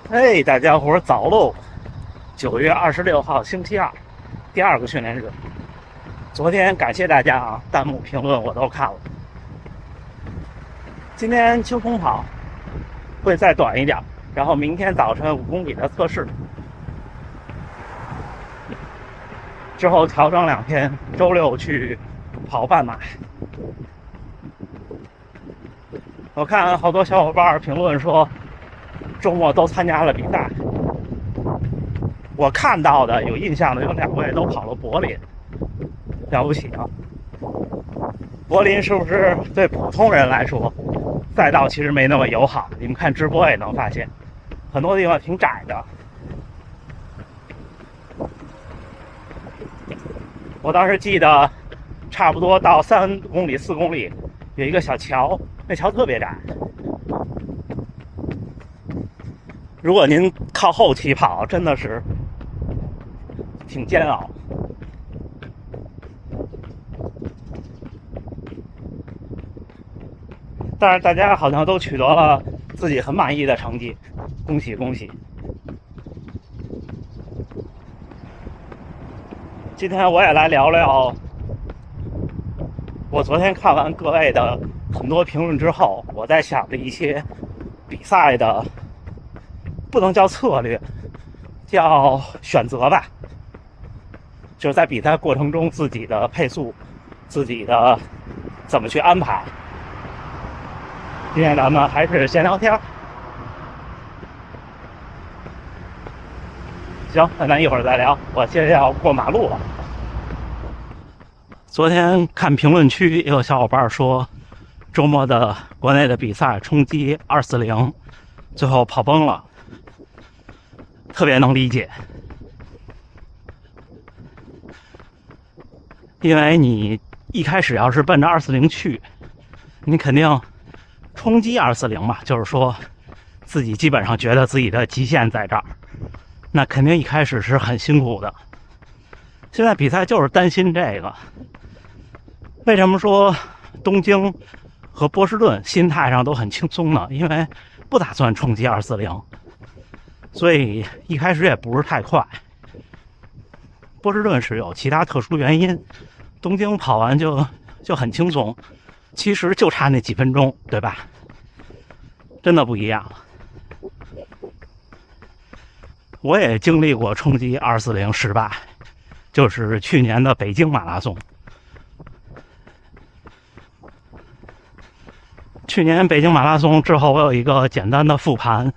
嘿，大家伙早喽！9月26号星期二，第二个训练日。昨天感谢大家啊，弹幕评论我都看了。今天清空跑会再短一点，然后明天早晨5公里的测试，之后调整2天，周六去跑半马。我看好多小伙伴评论说，周末都参加了比赛。我看到的有印象的有2位都跑了柏林，了不起啊！柏林是不是对普通人来说，赛道其实没那么友好？你们看直播也能发现，很多地方挺窄的。我当时记得，差不多到3公里、4公里有一个小桥，那桥特别窄。如果您靠后起跑，真的是挺煎熬。但是大家好像都取得了自己很满意的成绩，恭喜恭喜！今天我也来聊聊，我昨天看完各位的很多评论之后，我在想的一些比赛的，不能叫策略，叫选择吧，就是在比赛过程中自己的配速，自己的怎么去安排。今天咱们还是闲聊天。行，那咱一会儿再聊。我现在要过马路了。昨天看评论区也有小伙伴说，周末的国内的比赛冲击240，最后跑崩了，特别能理解。因为你一开始要是奔着240去，你肯定冲击240嘛，就是说自己基本上觉得自己的极限在这儿，那肯定一开始是很辛苦的。现在比赛就是担心这个。为什么说东京和波士顿心态上都很轻松呢？因为不打算冲击240，所以一开始也不是太快。波士顿是有其他特殊原因，东京跑完就很轻松，其实就差那几分钟，对吧？真的不一样。我也经历过冲击240失败，就是去年的北京马拉松。去年北京马拉松之后，我有一个简单的复盘，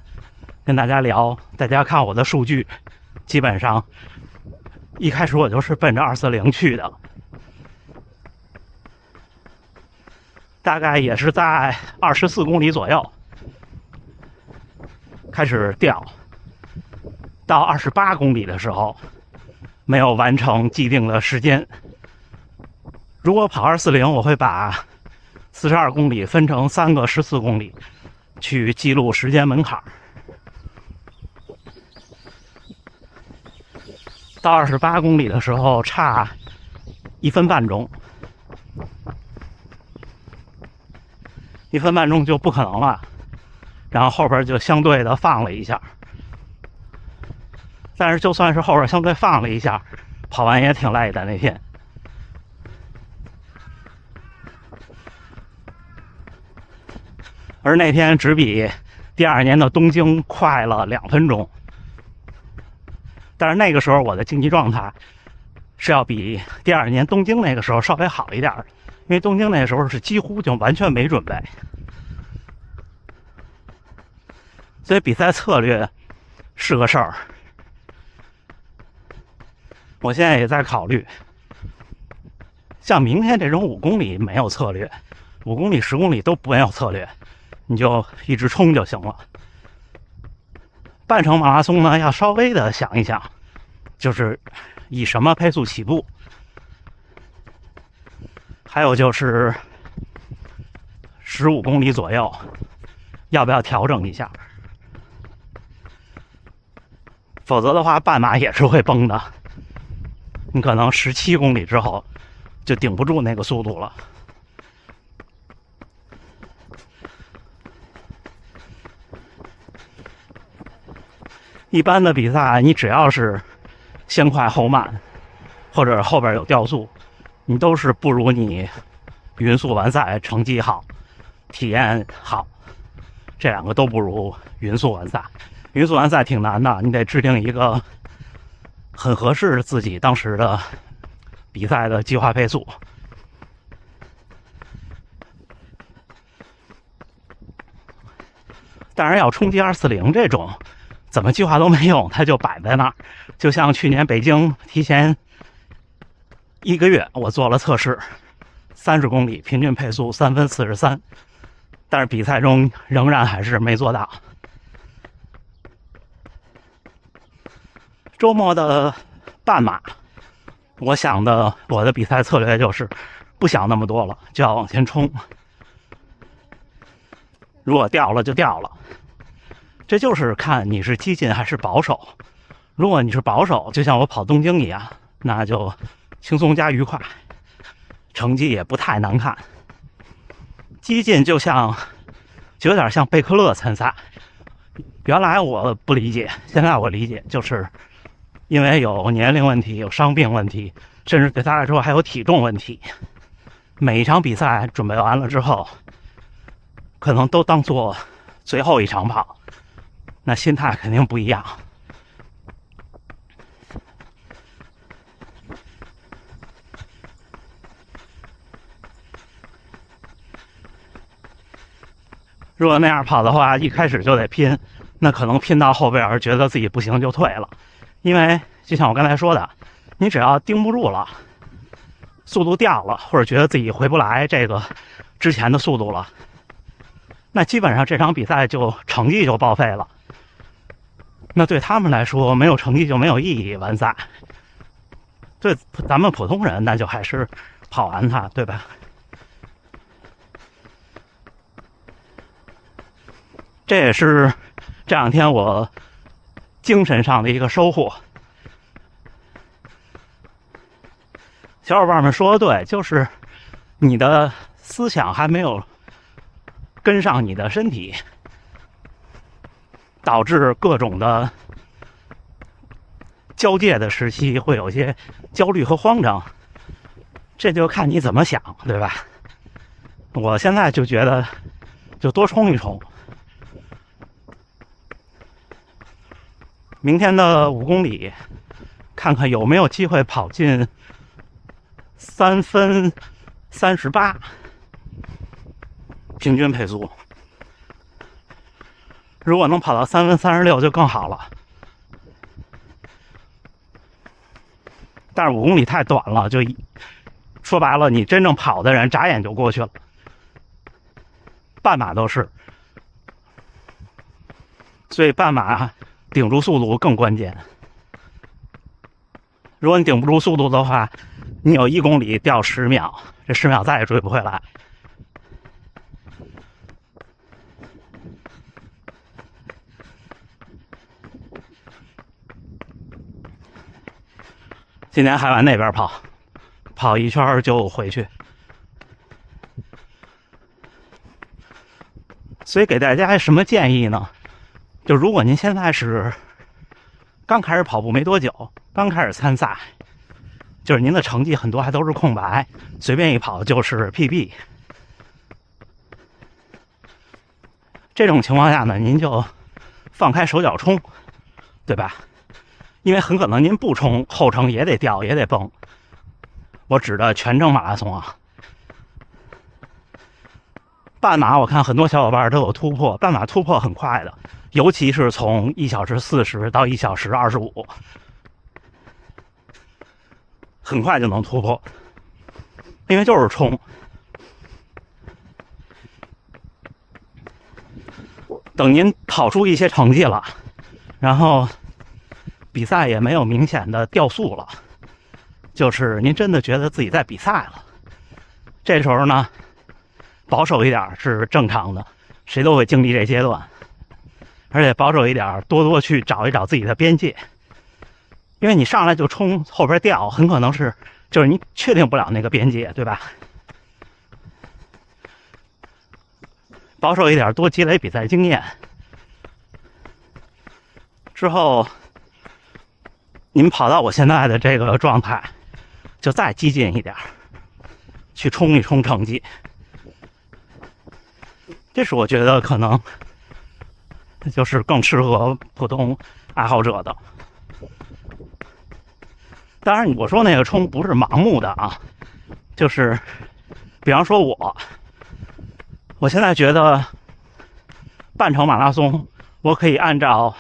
跟大家聊。大家看我的数据，基本上一开始我就是奔着240去的，大概也是在24公里左右开始掉，到28公里的时候没有完成既定的时间。如果跑240，我会把42公里分成3个14公里去记录时间门槛。到28公里的时候差1分半钟，1分半钟就不可能了，然后后边就相对的放了一下。但是就算是后边相对放了一下，跑完也挺累的那天。而那天只比第2年的东京快了2分钟，但是那个时候我的竞技状态是要比第2年东京那个时候稍微好一点，因为东京那个时候是几乎就完全没准备，所以比赛策略是个事儿。我现在也在考虑，像明天这种5公里没有策略，5公里、10公里都没有策略，你就一直冲就行了。半程马拉松呢，要稍微的想一想，就是以什么配速起步，还有就是15公里左右要不要调整一下，否则的话半马也是会崩的。你可能17公里之后就顶不住那个速度了。一般的比赛，你只要是先快后慢，或者后边有掉速，你都是不如你匀速完赛成绩好、体验好。这两个都不如匀速完赛。匀速完赛挺难的，你得制定一个很合适自己当时的比赛的计划配速。当然，要冲击240这种，怎么计划都没用，它就摆在那儿。就像去年北京提前1个月，我做了测试，30公里平均配速3分43，但是比赛中仍然还是没做到。周末的半马，我的比赛策略就是不想那么多了，就要往前冲。如果掉了就掉了，这就是看你是激进还是保守。如果你是保守，就像我跑东京一样，那就轻松加愉快，成绩也不太难看。激进就有点像贝克勒参赛，原来我不理解，现在我理解，就是因为有年龄问题，有伤病问题，甚至对他来说还有体重问题。每一场比赛准备完了之后，可能都当做最后一场跑，那心态肯定不一样。如果那样跑的话，一开始就得拼，那可能拼到后边觉得自己不行就退了。因为就像我刚才说的，你只要盯不住了，速度掉了，或者觉得自己回不来这个之前的速度了，那基本上这场比赛成绩就报废了。那对他们来说，没有成绩就没有意义，完赛。对咱们普通人，那就还是跑完它，对吧？这也是这两天我精神上的一个收获。小伙伴们说的对，就是你的思想还没有跟上你的身体，导致各种的交界的时期会有些焦虑和慌张，这就看你怎么想，对吧？我现在就觉得就多冲一冲。明天的5公里，看看有没有机会跑进3分38平均配速。如果能跑到3分36就更好了。但是5公里太短了，就说白了，你真正跑的人眨眼就过去了。半马都是，所以半马顶住速度更关键。如果你顶不住速度的话，你有1公里掉10秒，这10秒再也追不回来。今天还往那边跑一圈就回去。所以给大家什么建议呢？就如果您现在是刚开始跑步没多久，刚开始参赛，就是您的成绩很多还都是空白，随便一跑就是 PB。这种情况下呢，您就放开手脚冲，对吧？因为很可能您不冲，后程也得掉，也得崩。我指的全程马拉松啊。半马我看很多小伙伴都有突破，半马突破很快的，尤其是从1小时40到1小时25，很快就能突破，因为就是冲。等您跑出一些成绩了，然后比赛也没有明显的掉速了，就是您真的觉得自己在比赛了，这时候呢，保守一点是正常的，谁都会经历这阶段。而且保守一点，多多去找一找自己的边界，因为你上来就冲，后边掉，很可能就是你确定不了那个边界，对吧？保守一点，多积累比赛经验，之后你们跑到我现在的这个状态，就再激进一点，去冲一冲成绩。这是我觉得可能就是更适合普通爱好者的。当然我说那个冲不是盲目的啊，就是比方说我现在觉得半程马拉松我可以按照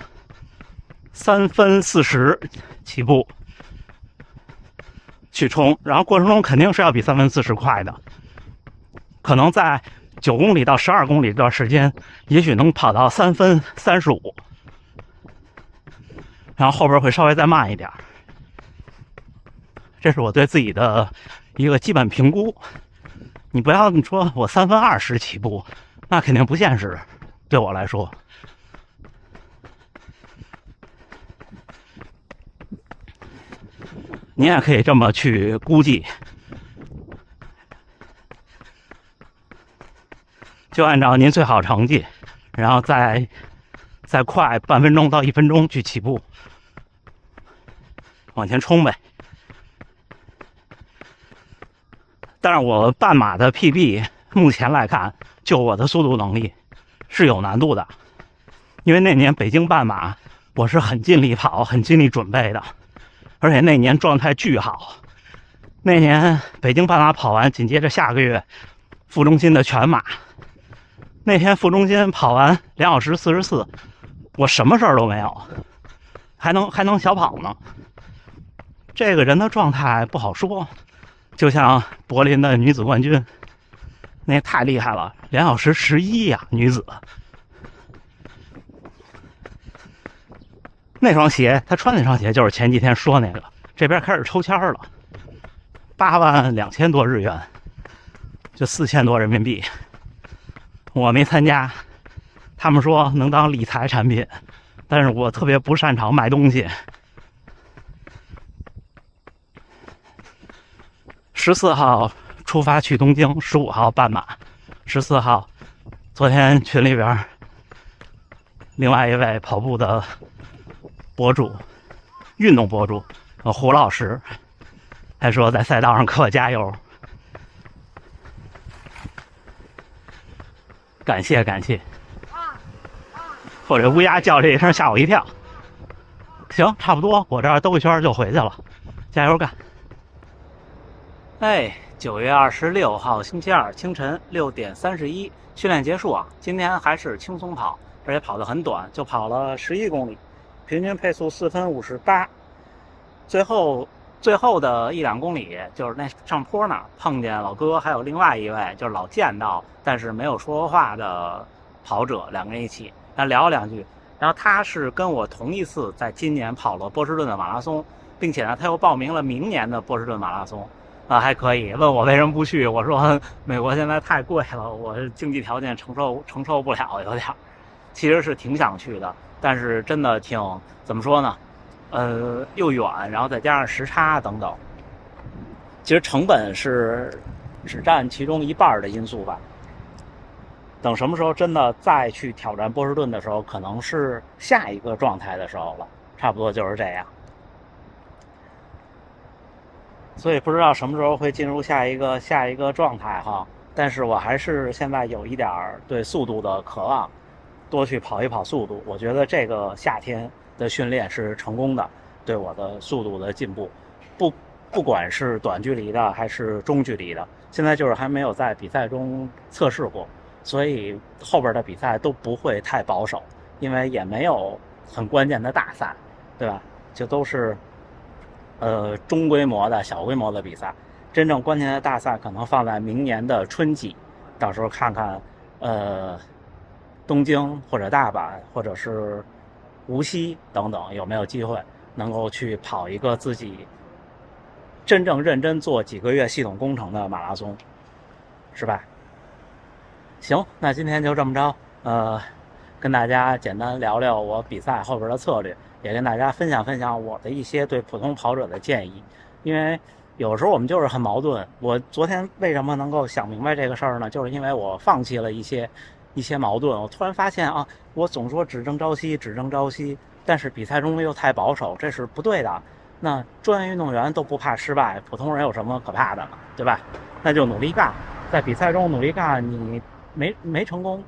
3分40起步去冲，然后过程中肯定是要比3分40快的，可能在9公里到12公里这段时间也许能跑到3分35，然后后边会稍微再慢一点。这是我对自己的一个基本评估。你不要说我3分20起步，那肯定不现实，对我来说。你也可以这么去估计，就按照您最好成绩，然后再快半分钟到1分钟去起步，往前冲呗。但是我半马的 PB 目前来看，就我的速度能力是有难度的，因为那年北京半马我是很尽力跑，很尽力准备的，而且那年状态巨好。那年北京半马跑完，紧接着下个月副中心的全马，那天副中心跑完2小时44，我什么事儿都没有，还能小跑呢。这个人的状态不好说，就像柏林的女子冠军，那太厉害了，2小时11呀，女子。那双鞋，他穿那双鞋就是前几天说那个，这边开始抽签了，82000多日元，就4000多人民币。我没参加，他们说能当理财产品，但是我特别不擅长卖东西。14号出发去东京，15号半马，14号，昨天群里边另外一位跑步的博主，运动博主胡老师，还说在赛道上给我加油，感谢感谢。或者乌鸦叫这一声吓我一跳。行，差不多，我这儿兜一圈就回去了，加油干！哎，9月26号星期二清晨6点31，训练结束啊。今天还是轻松跑，而且跑得很短，就跑了11公里，平均配速4分58。最后的1-2公里，就是那上坡那儿碰见老哥，还有另外一位就是老见到但是没有说话的跑者，两个人一起聊了2句。然后他是跟我同一次在今年跑了波士顿的马拉松，并且呢他又报名了明年的波士顿马拉松。还可以，问我为什么不去，我说美国现在太贵了，我经济条件承受不了，有点。其实是挺想去的，但是真的怎么说呢？又远，然后再加上时差等等，其实成本是只占其中1半的因素吧。等什么时候真的再去挑战波士顿的时候，可能是下一个状态的时候了，差不多就是这样。所以不知道什么时候会进入下一个状态哈，但是我还是现在有一点对速度的渴望，多去跑一跑速度。我觉得这个夏天的训练是成功的，对我的速度的进步，不管是短距离的还是中距离的，现在就是还没有在比赛中测试过，所以后边的比赛都不会太保守，因为也没有很关键的大赛，对吧？就都是中规模的小规模的比赛，真正关键的大赛可能放在明年的春季，到时候看看东京或者大阪或者是无锡等等有没有机会能够去跑一个自己真正认真做几个月系统工程的马拉松，是吧？行，那今天就这么着，跟大家简单聊聊我比赛后边的策略，也跟大家分享我的一些对普通跑者的建议。因为有时候我们就是很矛盾，我昨天为什么能够想明白这个事儿呢？就是因为我放弃了一些矛盾，我突然发现啊，我总说只争朝夕，但是比赛中又太保守，这是不对的。那专业运动员都不怕失败，普通人有什么可怕的呢？对吧？那就努力干，在比赛中努力干，你没成功，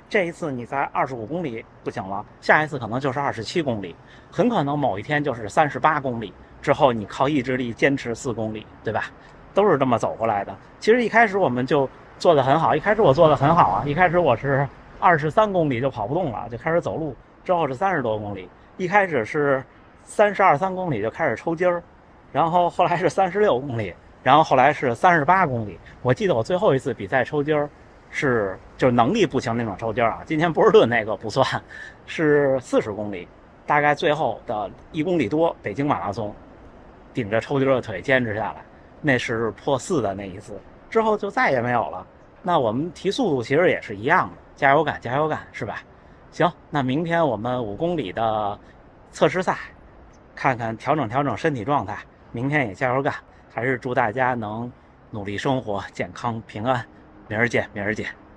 这一次你在25公里不行了，下一次可能就是27公里，很可能某一天就是38公里，之后你靠意志力坚持4公里，对吧？都是这么走过来的。其实一开始我们就做得很好，一开始我做得很好啊，一开始我是23公里就跑不动了，就开始走路，之后是30多公里，一开始是32、3公里就开始抽筋儿，然后后来是36公里，然后后来是38公里。我记得我最后一次比赛抽筋儿是就是能力不行那种抽筋儿啊，今天波士顿那个不算，是40公里，大概最后的1公里多，北京马拉松，顶着抽筋的腿坚持下来，那是破4的那一次，之后就再也没有了。那我们提速度其实也是一样的，加油干，加油干，是吧？行，那明天我们5公里的测试赛，看看调整身体状态，明天也加油干，还是祝大家能努力生活，健康平安。明儿见，明儿见。